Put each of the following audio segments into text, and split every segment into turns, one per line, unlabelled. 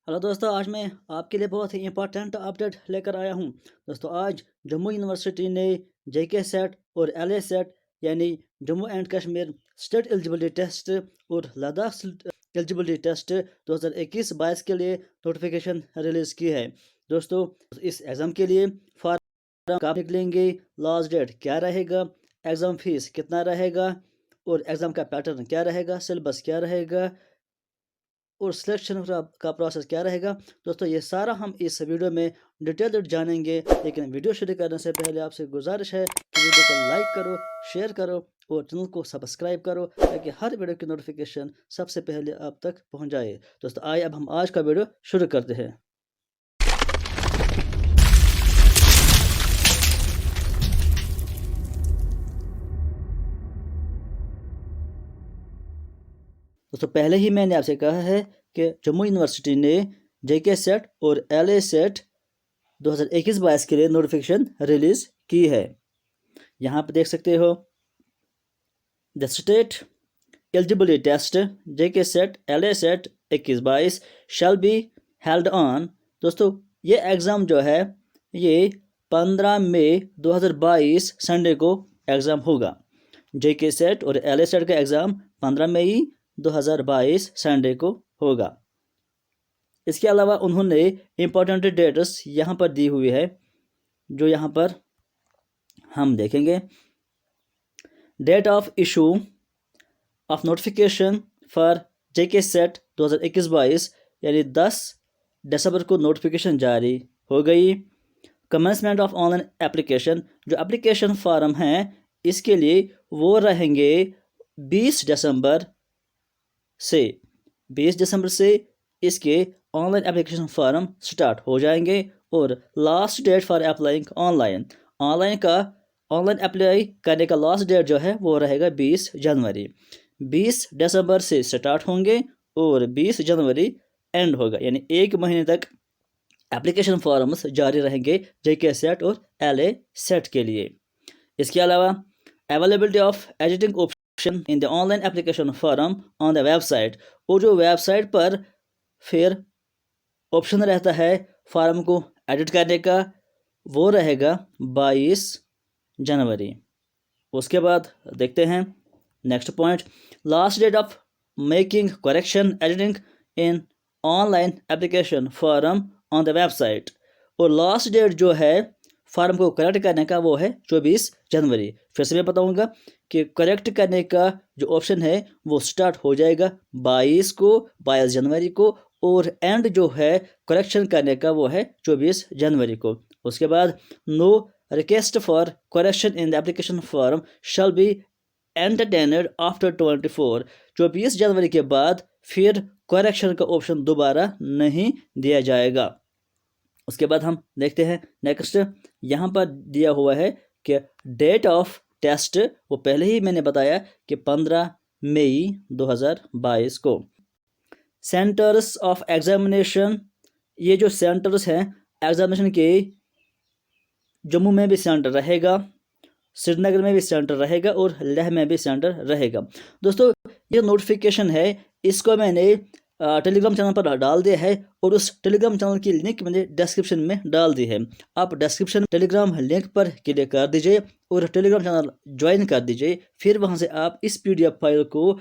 Hello दोस्तों, आज मैं आपके लिए बहुत ही इंपॉर्टेंट अपडेट लेकर आया हूं। दोस्तों, आज जम्मू यूनिवर्सिटी ने जेके सेट और एलए सेट यानी Jammu and Kashmir state eligibility test और लद्दाख एलिजिबिलिटी टेस्ट 2021-22 के लिए नोटिफिकेशन रिलीज़ की है। दोस्तों, इस एग्ज़ाम के लिए फॉर्म कब निकलेंगे, लास्ट डेट क्या रहेगा, एग्ज़ाम फीस कितना रहेगा और एग्ज़ाम का पैटर्न क्या रहेगा, सिलेबस क्या रहेगा और सिलेक्शन का प्रोसेस क्या रहेगा। दोस्तों, ये सारा हम इस वीडियो में डिटेल्ड जानेंगे। लेकिन वीडियो शुरू करने से पहले आपसे गुजारिश है कि वीडियो को लाइक करो, शेयर करो और चैनल को सब्सक्राइब करो ताकि हर वीडियो की नोटिफिकेशन सबसे पहले आप तक पहुंच जाए। दोस्तों, आइए अब हम आज का वीडियो शुरू करते हैं। दोस्तों, पहले ही मैंने आपसे कहा है कि जम्मू यूनिवर्सिटी ने जेके सेट और एलए सेट 2021-22 के लिए नोटिफिकेशन रिलीज़ की है। यहाँ पर देख सकते हो, the state eligibility test JK SET LA SET 21-22 shall be held on. दोस्तों, ये एग्ज़ाम जो है ये 15 मई 2022 संडे को एग्ज़ाम होगा। जेके सेट और एलए सेट का एग्ज़ाम 15 मई 2022 संडे को होगा। इसके अलावा उन्होंने इम्पोर्टेंट डेट्स यहाँ पर दी हुई है, जो यहाँ पर हम देखेंगे। Date of issue of notification for JK SET 2021-22 यानी 10 दिसंबर को नोटिफिकेशन जारी हो गई। कमेंसमेंट ऑफ ऑनलाइन एप्लीकेशन, जो एप्लीकेशन फॉर्म हैं इसके लिए वो रहेंगे 20 दिसंबर से 20 दिसंबर से इसके ऑनलाइन एप्लीकेशन फॉर्म स्टार्ट हो जाएंगे और last date for applying online apply करने का लास्ट डेट जो है वो रहेगा 20 जनवरी। 20 दिसंबर से स्टार्ट होंगे और 20 जनवरी एंड होगा, यानी एक महीने तक एप्लीकेशन फॉर्म्स जारी रहेंगे जेके सेट और एलए सेट के लिए। इसके अलावा availability of editing option in the online application form on the website, और जो वेबसाइट पर फिर ऑप्शन रहता है फॉर्म को एडिट करने का, वो रहेगा 22 जनवरी। उसके बाद देखते हैं next point, last date of making correction editing in online application form on the website, और लास्ट डेट जो है फॉर्म को करेक्ट करने का वो है 24 जनवरी। फिर से मैं बताऊंगा कि करेक्ट करने का जो ऑप्शन है वो स्टार्ट हो जाएगा 22 जनवरी को और एंड जो है करेक्शन करने का वो है 24 जनवरी को। उसके बाद no request for correction in the application form shall be entertained after 24 जनवरी के बाद फिर करेक्शन का ऑप्शन दोबारा नहीं दिया जाएगा। उसके बाद हम देखते हैं नेक्स्ट, यहाँ पर दिया हुआ है कि डेट ऑफ टेस्ट, वो पहले ही मैंने बताया कि 15 मई 2022 को। सेंटर्स ऑफ एग्जामिनेशन, ये जो सेंटर्स हैं एग्जामिनेशन के, जम्मू में भी सेंटर रहेगा, श्रीनगर में भी सेंटर रहेगा और लेह में भी सेंटर रहेगा। दोस्तों, ये नोटिफिकेशन है, इसको मैंने टेलीग्राम चैनल पर डाल दिया है और उस टेलीग्राम चैनल की लिंक मैंने डिस्क्रिप्शन में डाल दी है। आप डिस्क्रिप्शन टेलीग्राम लिंक पर क्लिक कर दीजिए और टेलीग्राम चैनल ज्वाइन कर दीजिए। फिर वहां से आप इस पीडीएफ फाइल को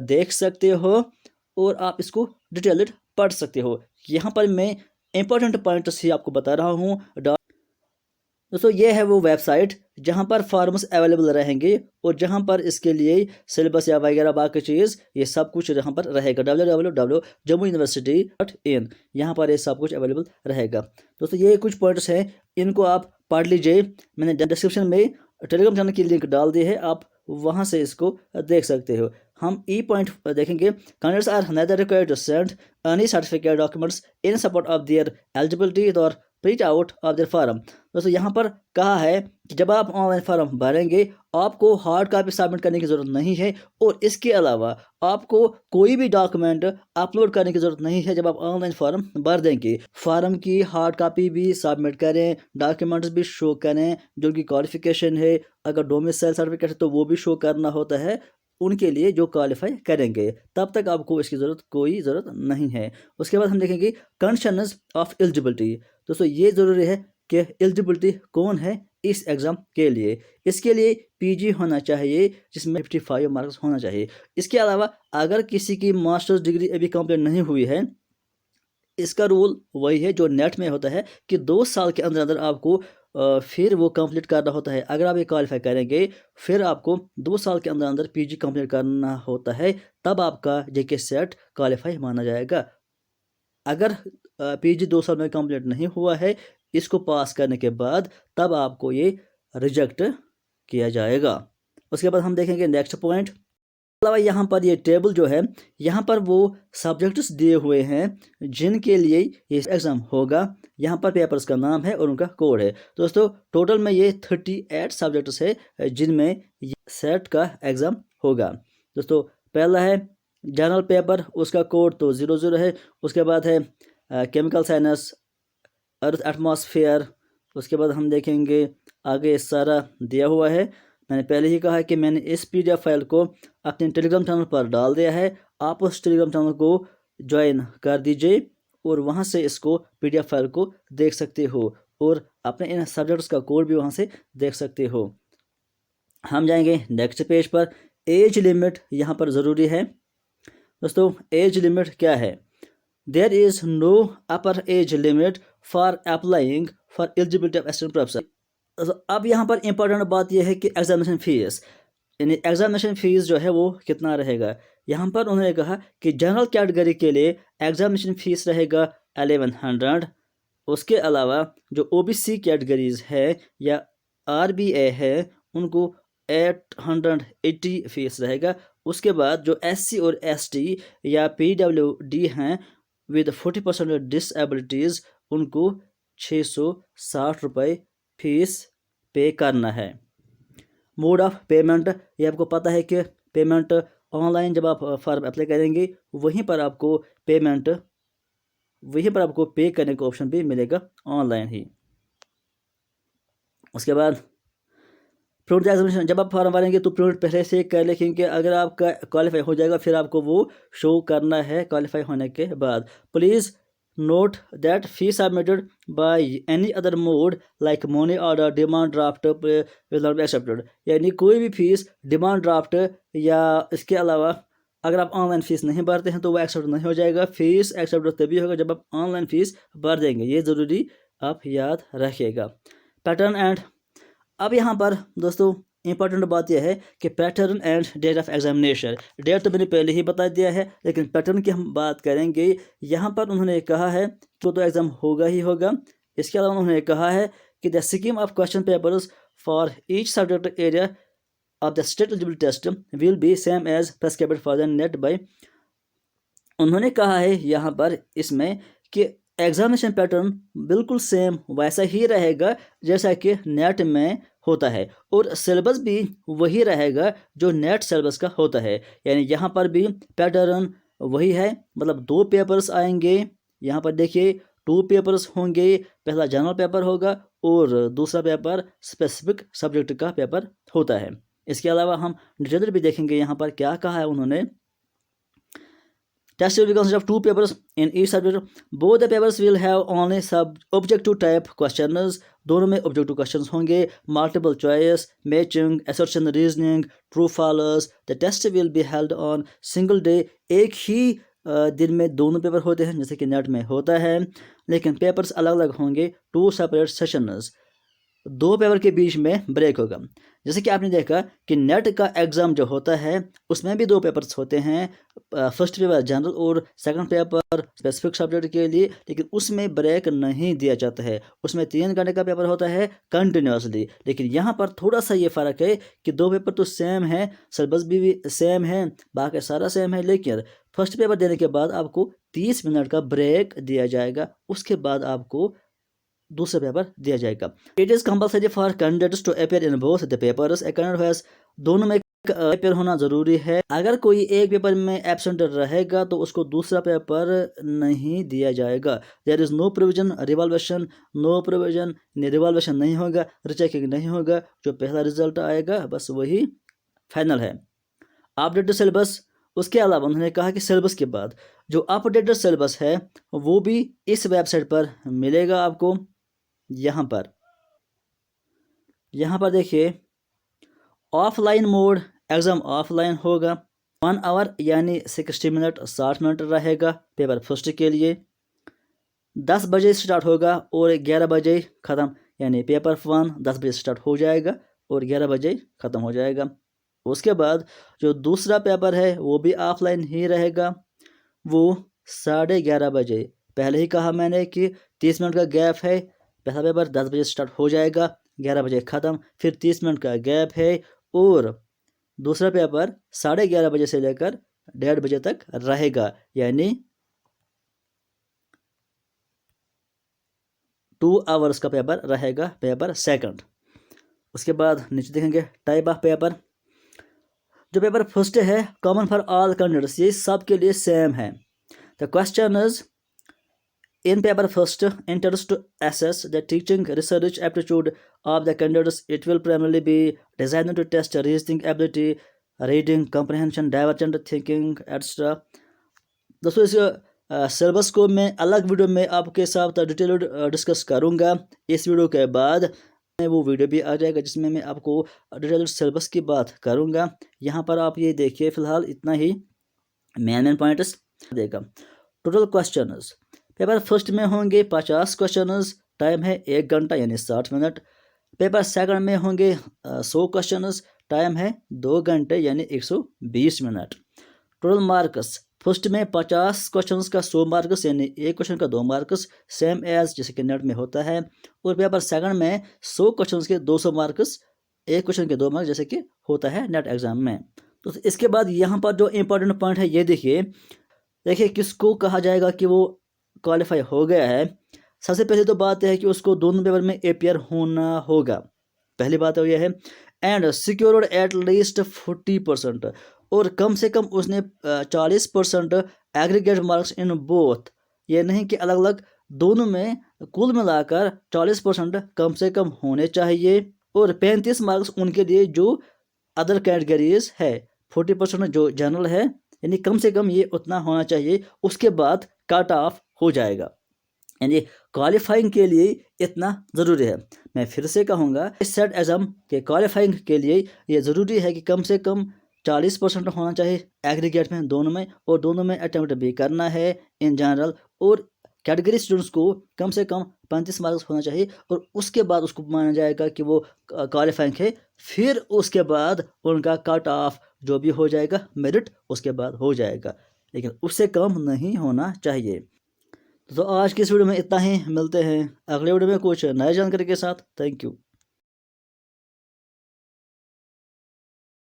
देख सकते हो और आप इसको डिटेल्ड पढ़ सकते हो। यहाँ पर मैं इंपॉर्टेंट पॉइंट्स ही आपको बता रहा हूँ। दोस्तों, ये है वो वेबसाइट जहाँ पर फॉर्म्स अवेलेबल रहेंगे और जहाँ पर इसके लिए सिलेबस या वगैरह बाकी चीज़ ये सब कुछ यहाँ पर रहेगा। www.jammuuniversity.in, यहाँ पर ये सब कुछ अवेलेबल रहेगा। दोस्तों, ये कुछ पॉइंट्स हैं, इनको आप पढ़ लीजिए। मैंने डिस्क्रिप्शन में टेलीग्राम चैनल की लिंक डाल दी है, आप वहाँ से इसको देख सकते हो। हम ई पॉइंट देखेंगे, candidates are neither required to send any certificate documents in support of their eligibility और print out of their form. दोस्तों, यहाँ पर कहा है कि जब आप ऑनलाइन फॉर्म भरेंगे आपको हार्ड कॉपी सबमिट करने की ज़रूरत नहीं है और इसके अलावा आपको कोई भी डॉक्यूमेंट अपलोड करने की ज़रूरत नहीं है। जब आप ऑनलाइन फॉर्म भर देंगे, फॉर्म की हार्ड कॉपी भी सबमिट करें, डॉक्यूमेंट्स भी शो करें, जो कि क्वालिफिकेशन है, अगर डोमिसाइल सर्टिफिकेट है तो वो भी शो करना होता है। उनके लिए जो क्वालिफाई करेंगे, तब तक आपको इसकी कोई ज़रूरत नहीं है। उसके बाद हम देखेंगे कंडीशंस ऑफ एलिजिबिलिटी। दोस्तों ये ज़रूरी है कि एलिजिबिलिटी कौन है इस एग्ज़ाम के लिए। इसके लिए पीजी होना चाहिए जिसमें 55 मार्क्स होना चाहिए। इसके अलावा अगर किसी की मास्टर्स डिग्री अभी कंप्लीट नहीं हुई है, इसका रूल वही है जो नेट में होता है कि 2 साल के अंदर अंदर आपको फिर वो कंप्लीट करना होता है। अगर आप ये क्वालिफाई करेंगे, फिर आपको 2 साल के अंदर अंदर पीजी कंप्लीट करना होता है, तब आपका जेके सेट क्वालिफाई माना जाएगा। अगर पीजी 2 साल में कंप्लीट नहीं हुआ है, इसको पास करने के बाद तब आपको ये रिजेक्ट किया जाएगा। उसके बाद हम देखेंगे नेक्स्ट पॉइंट। अलावा यहाँ पर ये टेबल जो है, यहाँ पर वो सब्जेक्ट्स दिए हुए हैं जिनके लिए ये एग्ज़ाम होगा। यहाँ पर पेपर्स का नाम है और उनका कोड है। दोस्तों टोटल में ये 38 सब्जेक्ट्स है जिनमें ये सेट का एग्ज़ाम होगा। दोस्तों पहला है जनरल पेपर, उसका कोड तो 00 है। उसके बाद है केमिकल साइंस, अर्थ एटमॉस्फेयर। उसके बाद हम देखेंगे आगे सारा दिया हुआ है। मैंने पहले ही कहा कि मैंने इस PDF फाइल को अपने टेलीग्राम चैनल पर डाल दिया है। आप उस टेलीग्राम चैनल को ज्वाइन कर दीजिए और वहां से इसको PDF फाइल को देख सकते हो और अपने इन सब्जेक्ट्स का कोड भी वहां से देख सकते हो। हम जाएंगे नेक्स्ट पेज पर। एज लिमिट यहाँ पर ज़रूरी है। दोस्तों एज लिमिट क्या है? There is no upper age limit for applying for eligibility of assistant professor. अब यहाँ पर इम्पोर्टेंट बात यह है कि एग्जामिनेशन फीस, यानी एग्जामिनेशन फीस जो है वो कितना रहेगा। यहाँ पर उन्होंने कहा कि जनरल कैटेगरी के लिए एग्जामिनेशन फीस रहेगा 1100। उसके अलावा जो OBC कैटेगरीज है या RBA है उनको 880 फीस रहेगा। उसके बाद जो SC और ST या PWD हैं विद 40% डिसएबिलिटीज़ उनको 660 रुपये फीस पे करना है। मोड ऑफ पेमेंट, ये आपको पता है कि पेमेंट ऑनलाइन जब आप फॉर्म अप्लाई करेंगे वहीं पर आपको पे करने का ऑप्शन भी मिलेगा ऑनलाइन ही। उसके बाद प्रिंट एग्जामिनेशन, जब आप फॉर्म भरेंगे तो प्रिंट पहले से कर लें, क्योंकि अगर आपका क्वालिफाई हो जाएगा फिर आपको वो शो करना है क्वालिफाई होने के बाद। Please note that fee submitted by any other mode like money order, demand draft will not be accepted. यानी कोई भी फीस डिमांड ड्राफ्ट या इसके अलावा अगर आप ऑनलाइन फ़ीस नहीं भरते हैं तो वो एक्सेप्ट नहीं हो जाएगा। फ़ीस एक्सेप्ट तभी होगा जब आप ऑनलाइन फ़ीस भर देंगे, ये ज़रूरी आप याद रखिएगा। पैटर्न एंड, अब यहाँ पर दोस्तों इंपॉर्टेंट बात यह है कि pattern and date of examination. Date तो मैंने पहले ही बता दिया है, लेकिन पैटर्न की हम बात करेंगे। यहाँ पर उन्होंने कहा है कि तो एग्ज़ाम होगा ही होगा। इसके अलावा उन्होंने कहा है कि the scheme of question papers for each subject area of the state eligibility test will be same as prescribed for the NET by. उन्होंने कहा है यहाँ पर इसमें कि एग्जामिनेशन पैटर्न बिल्कुल सेम वैसा ही रहेगा जैसा कि नेट में होता है और सिलेबस भी वही रहेगा जो नेट सिलेबस का होता है। यानी यहाँ पर भी पैटर्न वही है, मतलब 2 पेपर्स आएंगे। यहाँ पर देखिए 2 पेपर्स होंगे, पहला जनरल पेपर होगा और दूसरा पेपर स्पेसिफिक सब्जेक्ट का पेपर होता है। इसके अलावा हम डिटेल भी देखेंगे यहाँ पर क्या कहा है उन्होंने। Test will consist of 2 papers in each subject. Both the papers will have only objective type questions. दोनों में objective questions होंगे, multiple choice, matching, assertion, reasoning, true false. The test will be held on single day. एक ही दिन में दोनों paper होते हैं जैसे कि नेट में होता है, लेकिन पेपर्स अलग अलग होंगे। 2 separate sessions, 2 पेपर के बीच में ब्रेक होगा। जैसे कि आपने देखा कि नेट का एग्ज़ाम जो होता है उसमें भी 2 पेपर्स होते हैं, फर्स्ट पेपर जनरल और सेकंड पेपर स्पेसिफिक सब्जेक्ट के लिए, लेकिन उसमें ब्रेक नहीं दिया जाता है। उसमें 3 घंटे का पेपर होता है कंटिन्यूसली। लेकिन यहाँ पर थोड़ा सा ये फ़र्क है कि 2 पेपर तो सेम है, सिलेबस भी सेम है, बाकी सारा सेम है, लेकिन फर्स्ट पेपर देने के बाद आपको 30 मिनट का ब्रेक दिया जाएगा, उसके बाद आपको दूसरा पेपर दिया जाएगा। It is compulsory for candidates to appear in both the papers. A candidate has, दोनों में अपेयर होना ज़रूरी है। अगर कोई एक पेपर में एब्सेंट रहेगा तो उसको दूसरा पेपर नहीं दिया जाएगा। There is no provision revaluation, no provision, revaluation नहीं होगा, रिचेकिंग नहीं होगा। जो पहला रिजल्ट आएगा बस वही फाइनल है। अपडेटेड सिलेबस, उसके अलावा उन्होंने कहा कि सिलेबस के बाद जो अपडेटेड सिलेबस है वो भी इस वेबसाइट पर मिलेगा आपको। यहाँ पर देखिए, ऑफलाइन मोड, एग्ज़ाम ऑफलाइन होगा, 1 आवर यानी 60 मिनट 60 मिनट रहेगा पेपर फर्स्ट के लिए। 10 बजे स्टार्ट होगा और 11 बजे ख़त्म, यानी पेपर 1 10 बजे स्टार्ट हो जाएगा और 11 बजे ख़त्म हो जाएगा। उसके बाद जो दूसरा पेपर है वो भी ऑफलाइन ही रहेगा, वो 11:30 बजे। पहले ही कहा मैंने कि 30 मिनट का गैप है, पहला पेपर 10 बजे स्टार्ट हो जाएगा, 11 बजे ख़त्म, फिर 30 मिनट का गैप है और दूसरा पेपर 11:30 बजे से लेकर 1:30 बजे तक रहेगा, यानी 2 आवर्स का पेपर रहेगा, पेपर सेकंड। उसके बाद नीचे देखेंगे टाइप ऑफ पेपर। जो पेपर फर्स्ट है कॉमन फॉर ऑल कैंडिडेट्स, ये सब के लिए सेम है। The question is in paper first enters to assess the teaching research aptitude of the candidates. It will primarily be designed to test reasoning ability, reading comprehension, divergent thinking, etc. दोस्तों इस syllabus को मैं अलग video में आपके साथ detailed discuss करूंगा। इस वीडियो के बाद वो वीडियो भी आ जाएगा जिसमें मैं आपको डिटेल्ड सिलेबस की बात करूंगा। यहाँ पर आप ये देखिए, फिलहाल इतना ही मेन पॉइंट्स देगा। टोटल क्वेश्चंस पेपर फर्स्ट में होंगे 50 क्वेश्चंस, टाइम है 1 घंटा यानी 60 मिनट। पेपर सेकंड में होंगे 100 क्वेश्चंस, टाइम है 2 घंटे यानी 120 मिनट। टोटल मार्क्स फर्स्ट में 50 क्वेश्चंस का 100 मार्क्स यानी एक क्वेश्चन का 2 मार्क्स, सेम एज जैसे कि नेट में होता है। और पेपर सेकंड में 100 क्वेश्चंस के 200 मार्क्स, एक क्वेश्चन के 2 मार्क्स जैसे कि होता है नेट एग्जाम में। तो इसके बाद यहाँ पर जो इम्पोर्टेंट पॉइंट है ये देखिए किसको कहा जाएगा कि वो क्वालिफाई हो गया है। सबसे पहले तो बात है कि उसको दोनों पेपर में अपियर होना होगा, पहली बात तो यह है। एंड सिक्योर्ड एट लीस्ट 40%, और कम से कम उसने 40% एग्रीगेट मार्क्स इन बोथ, ये नहीं कि अलग अलग, दोनों में कुल मिलाकर 40% कम से कम होने चाहिए। और 35 मार्क्स उनके लिए जो अदर कैटेगरीज है, 40% जो जनरल है, यानी कम से कम ये उतना होना चाहिए। उसके बाद कट ऑफ हो जाएगा, यानी क्वालिफाइंग के लिए इतना ज़रूरी है। मैं फिर से कहूँगा, इस सेट एग्ज़ाम के क्वालिफाइंग के लिए ये ज़रूरी है कि कम से कम 40% होना चाहिए एग्रीगेट में, दोनों में, और दोनों में अटैम्प्ट भी करना है इन जनरल। और कैटेगरी स्टूडेंट्स को कम से कम 35 मार्क्स होना चाहिए, और उसके बाद उसको माना जाएगा कि वो क्वालिफाइंग है। फिर उसके बाद उनका कट ऑफ जो भी हो जाएगा, मेरिट उसके बाद हो जाएगा, लेकिन उससे कम नहीं होना चाहिए। तो आज की इस वीडियो में इतना ही, मिलते हैं अगले वीडियो में कुछ नई जानकारी के साथ। Thank you.